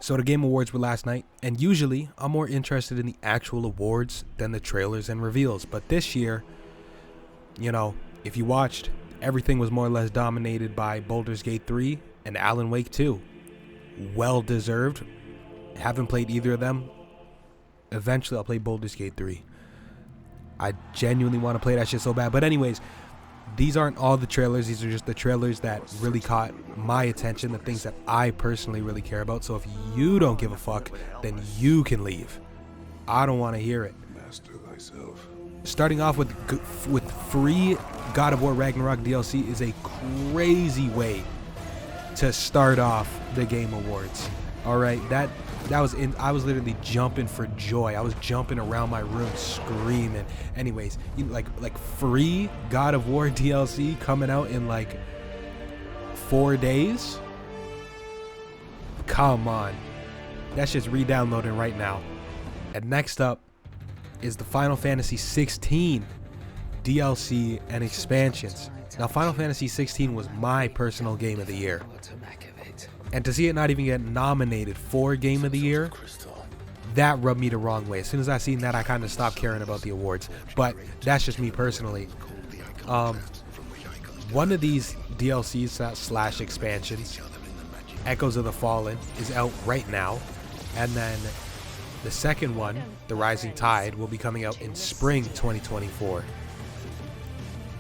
So the Game Awards were last night, and usually I'm more interested in the actual awards than the trailers and reveals. But this year, if you watched, everything was more or less dominated by Baldur's Gate 3 and Alan Wake 2. Well deserved. Haven't played either of them. Eventually I'll play Baldur's Gate 3. I genuinely want to play that shit so bad. But anyways, these aren't all the trailers. These are just the trailers that really caught my attention, the things that I personally really care about. So if you don't give a fuck, then you can leave. I don't want to hear it. Master thyself. Starting off with free God of War Ragnarok DLC is a crazy way to start off the Game Awards. All right, that was I was literally jumping for joy. I was jumping around my room screaming. Anyways, like free God of War DLC coming out in like 4 days. Come on, that's just re-downloading right now. And next up is the Final Fantasy 16 DLC and expansions. Now, Final Fantasy 16 was my personal game of the year. And to see it not even get nominated for Game of the Year, that rubbed me the wrong way. As soon as I seen that, I kind of stopped caring about the awards. But that's just me personally. One of these DLCs slash expansions, Echoes of the Fallen, is out right now. And then the second one, The Rising Tide, will be coming out in spring 2024.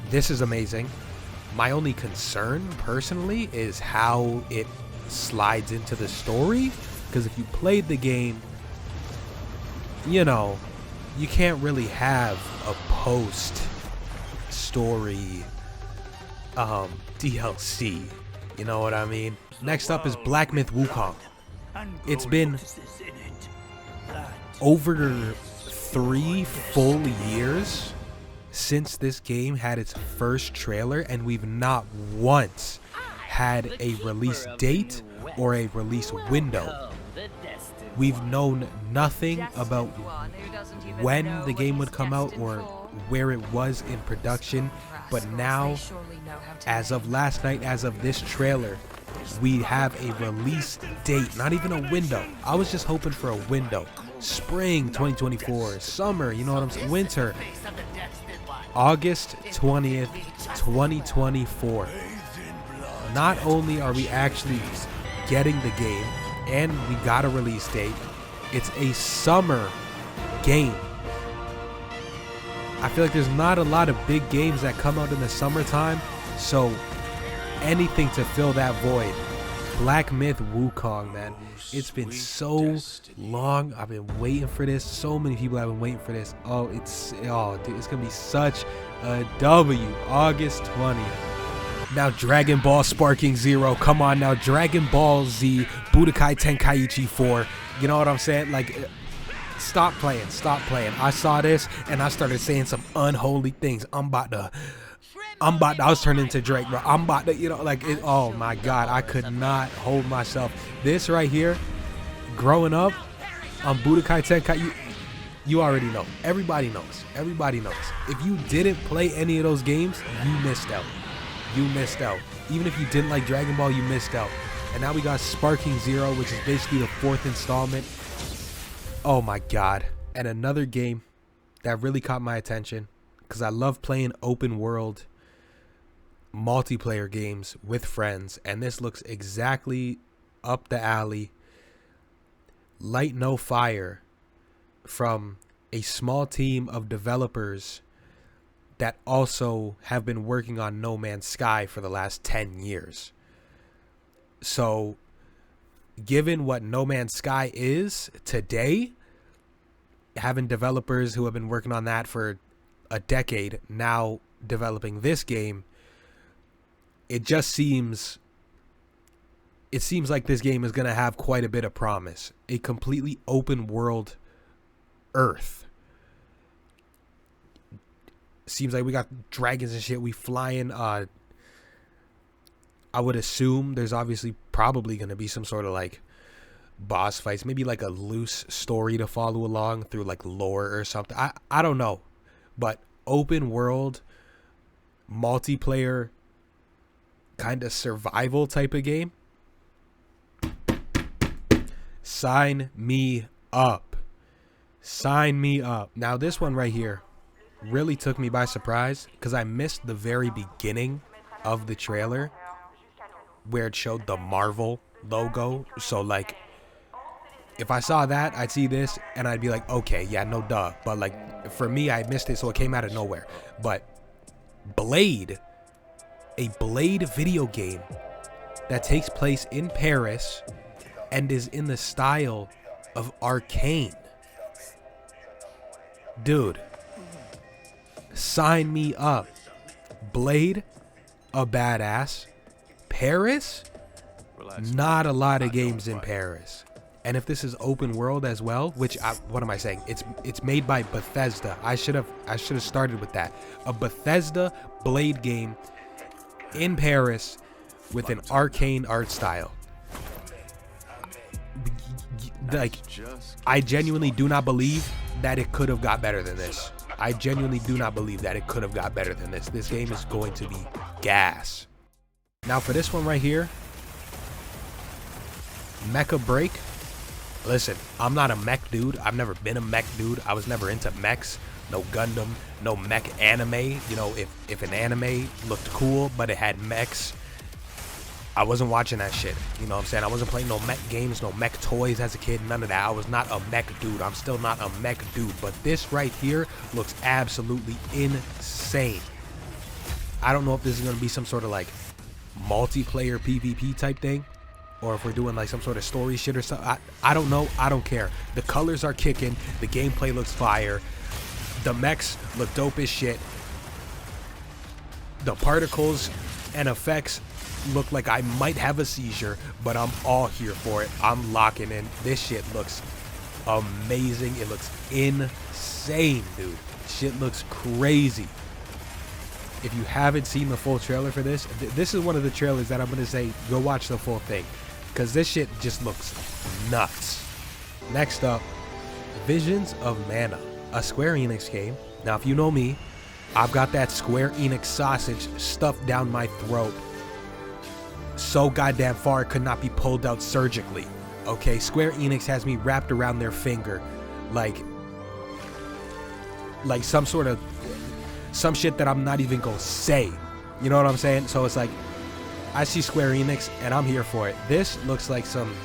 This is amazing. My only concern, personally, is how it slides into the story. Because if you played the game, you can't really have a post-story DLC. You know what I mean? Next up is Black Myth Wukong. It's been over 3 full years since this game had its first trailer, and we've not once had a release date or a release window. We've known nothing about when the game would come out or where it was in production, but now, as of last night, as of this trailer, we have a release date, not even a window. I was just hoping for a window. Spring 2024, summer, you know what I'm saying, winter. August 20th, 2024. Not only are we actually getting the game and we got a release date, it's a summer game. I feel like there's not a lot of big games that come out in the summertime, so anything to fill that void. Black Myth Wukong, man. It's been so long. I've been waiting for this. So many people have been waiting for this. Dude, it's gonna be such a W. August 20th. Now Dragon Ball Sparking Zero. Come on now. Dragon Ball Z Budokai Tenkaichi 4. You know what I'm saying? Like, stop playing. I saw this and I started saying some unholy things. I was turning into Drake, bro. I'm about to, oh my God, I could not hold myself. This right here, growing up on Budokai Tenkaichi, you already know. Everybody knows. If you didn't play any of those games, you missed out. Even if you didn't like Dragon Ball, you missed out. And now we got Sparking Zero, which is basically the 4th installment. Oh my God. And another game that really caught my attention, because I love playing open world multiplayer games with friends, and this looks exactly up the alley. Light No Fire, from a small team of developers that also have been working on No Man's Sky for the last 10 years. So, given what No Man's Sky is today, having developers who have been working on that for a decade now developing this game, it seems like this game is going to have quite a bit of promise. A completely open world Earth. Seems like we got dragons and shit. We flying. I would assume there's probably going to be some sort of like boss fights. Maybe like a loose story to follow along through like lore or something. I don't know. But open world multiplayer kind of survival type of game Sign me up. Sign me up. Now this one right here really took me by surprise because I missed the very beginning of the trailer where it showed the Marvel logo. So like, if I saw that, I'd see this and I'd be like, okay, yeah, no duh. But like, for me, I missed it, so it came out of nowhere. But Blade, a Blade video game that takes place in Paris and is in the style of Arcane. Dude, sign me up. Blade, a badass. Paris, not a lot of games in Paris. And if this is open world as well, what am I saying? It's made by Bethesda. I should have started with that. A Bethesda Blade game in Paris with an Arcane art style. Like, I genuinely do not believe that it could have got better than this. I genuinely do not believe that it could have got better than this. This game is going to be gas. Now for this one right here, Mecha Break. Listen, I'm not a mech dude. I've never been a mech dude. I was never into mechs. No Gundam, no mech anime. You know, if an anime looked cool but it had mechs, I wasn't watching that shit. You know what I'm saying? I wasn't playing no mech games, no mech toys as a kid, none of that. I was not a mech dude. I'm still not a mech dude. But this right here looks absolutely insane. I don't know if this is going to be some sort of like multiplayer PvP type thing, or if we're doing like some sort of story shit or something. I don't know. I don't care. The colors are kicking. The gameplay looks fire. The mechs look dope as shit. The particles and effects look like I might have a seizure, but I'm all here for it. I'm locking in. This shit looks amazing. It looks insane, dude. Shit looks crazy. If you haven't seen the full trailer for this, this is one of the trailers that I'm going to say, go watch the full thing, because this shit just looks nuts. Next up, Visions of Mana, a Square Enix game. Now, if you know me, I've got that Square Enix sausage stuffed down my throat so goddamn far it could not be pulled out surgically. Okay, Square Enix has me wrapped around their finger like some sort of some shit that I'm not even gonna say. You know what I'm saying? So it's like, I see Square Enix and I'm here for it. This looks like some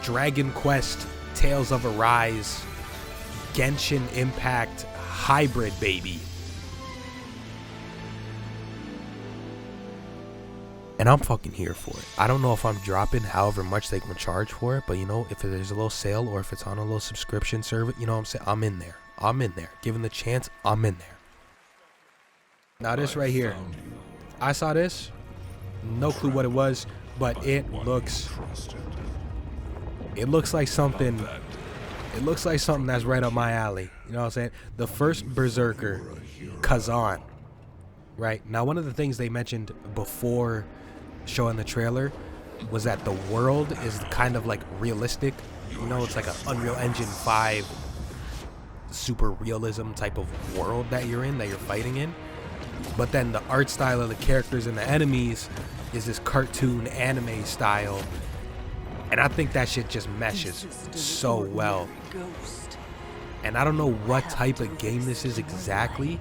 Dragon Quest, Tales of Arise, Genshin Impact hybrid, baby. And I'm fucking here for it. I don't know if I'm dropping however much they can charge for it, but you know, if there's a little sale or if it's on a little subscription service, you know what I'm saying? I'm in there. I'm in there. Given the chance, I'm in there. Now this right here, I saw this, no clue what it was, but it looks like something. It looks like something that's right up my alley. You know what I'm saying? The first Berserker, Kazan. Right now, one of the things they mentioned before showing the trailer was that the world is kind of like realistic. You know, it's like an Unreal Engine 5 super realism type of world that you're in, that you're fighting in. But then the art style of the characters and the enemies is this cartoon anime style. And I think that shit just meshes so well. And I don't know what type of game this is exactly,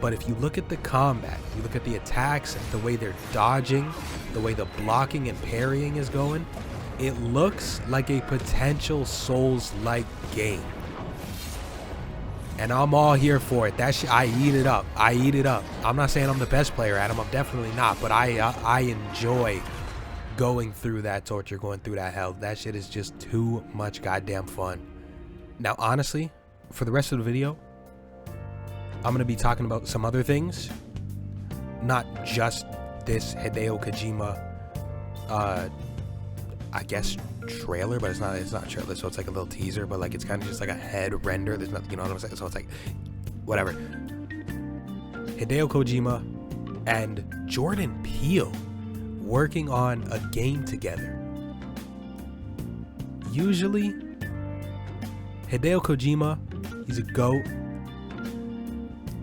but if you look at the combat, you look at the attacks, the way they're dodging, the way the blocking and parrying is going, it looks like a potential Souls-like game. And I'm all here for it. That shit, I eat it up. I eat it up. I'm not saying I'm the best player at them. I'm definitely not. But I enjoy going through that torture, going through that hell. That shit is just too much goddamn fun. Now, honestly, for the rest of the video, I'm going to be talking about some other things. Not just this Hideo Kojima, I guess, trailer, but it's not a trailer, so it's like a little teaser, but like it's kind of just like a head render. There's nothing, you know what I'm saying? So it's like, whatever. Hideo Kojima and Jordan Peele working on a game together. Usually, Hideo Kojima, he's a GOAT.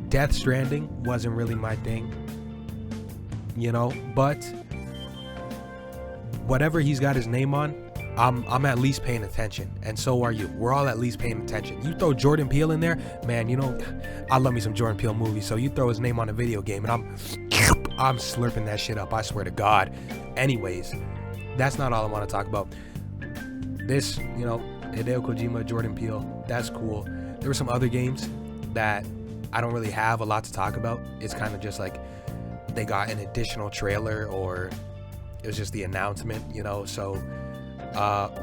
Death Stranding wasn't really my thing, you know, but whatever he's got his name on, I'm at least paying attention, and so are you. We're all at least paying attention. You throw Jordan Peele in there, man, you know, I love me some Jordan Peele movies, so you throw his name on a video game and I'm slurping that shit up, I swear to God. Anyways, that's not all I want to talk about. This, you know, Hideo Kojima, Jordan Peele, that's cool. There were some other games that I don't really have a lot to talk about. It's kind of just like they got an additional trailer, or it was just the announcement, you know. So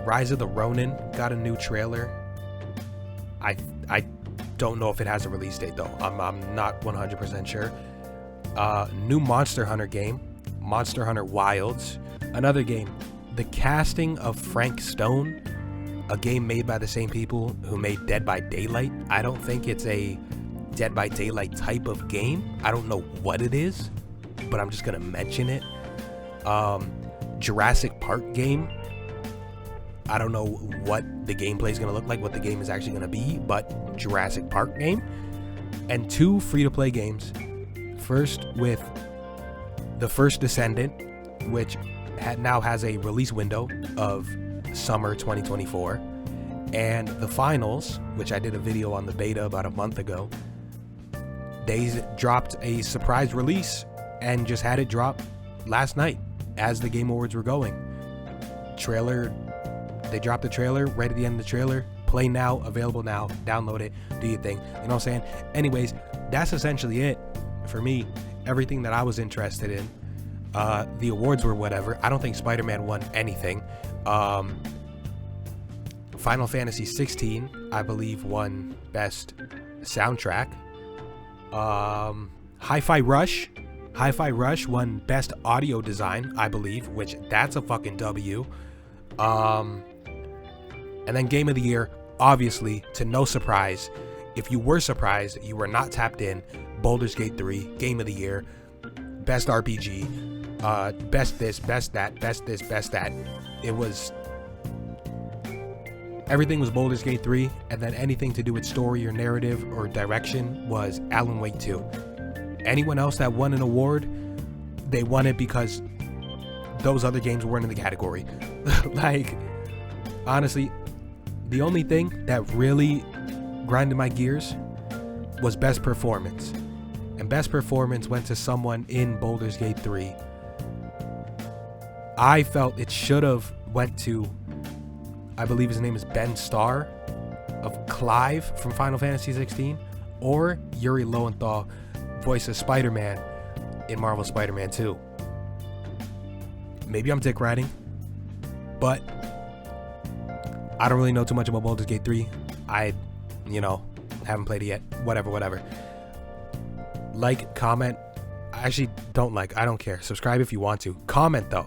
Rise of the Ronin got a new trailer. I don't know if it has a release date though. I'm not 100% sure. New Monster Hunter game, Monster Hunter Wilds. Another game, the casting of Frank Stone, a game made by the same people who made Dead by Daylight. I don't think it's a Dead by Daylight type of game. I don't know what it is, but I'm just gonna mention it. Jurassic Park game. I don't know what the gameplay is gonna look like, what the game is actually gonna be, but Jurassic Park game. And 2 free-to-play games. First with The First Descendant, which now has a release window of summer 2024, and The Finals, which I did a video on the beta about a month ago. They dropped a surprise release and just had it drop last night as the Game Awards were going. Trailer, they dropped the trailer right at the end of the trailer. Play now, available now, download it, do your thing, you know what I'm saying? Anyways, that's essentially it for me. Everything that I was interested in. The awards were whatever. I don't think Spider-Man won anything. Final Fantasy 16, I believe, won Best Soundtrack. Hi-Fi Rush won Best Audio Design, I believe, which that's a fucking W. And then Game of the Year, obviously, to no surprise. If you were surprised, you were not tapped in. Baldur's Gate 3, Game of the Year, Best RPG, best this, best that, best this, best that. It was, everything was Baldur's Gate 3, and then anything to do with story or narrative or direction was Alan Wake 2. Anyone else that won an award, they won it because those other games weren't in the category. Like, honestly, the only thing that really grinded my gears was Best Performance. And Best Performance went to someone in Baldur's Gate 3. I felt it should have went to, I believe his name is Ben Starr of Clive from Final Fantasy 16, or Yuri Lowenthal, voice of Spider-Man in Marvel Spider-Man 2. Maybe I'm dick riding, but I don't really know too much about Baldur's Gate 3. I, haven't played it yet. Whatever. Like, comment. Actually, don't like. I don't care. Subscribe if you want to. Comment, though.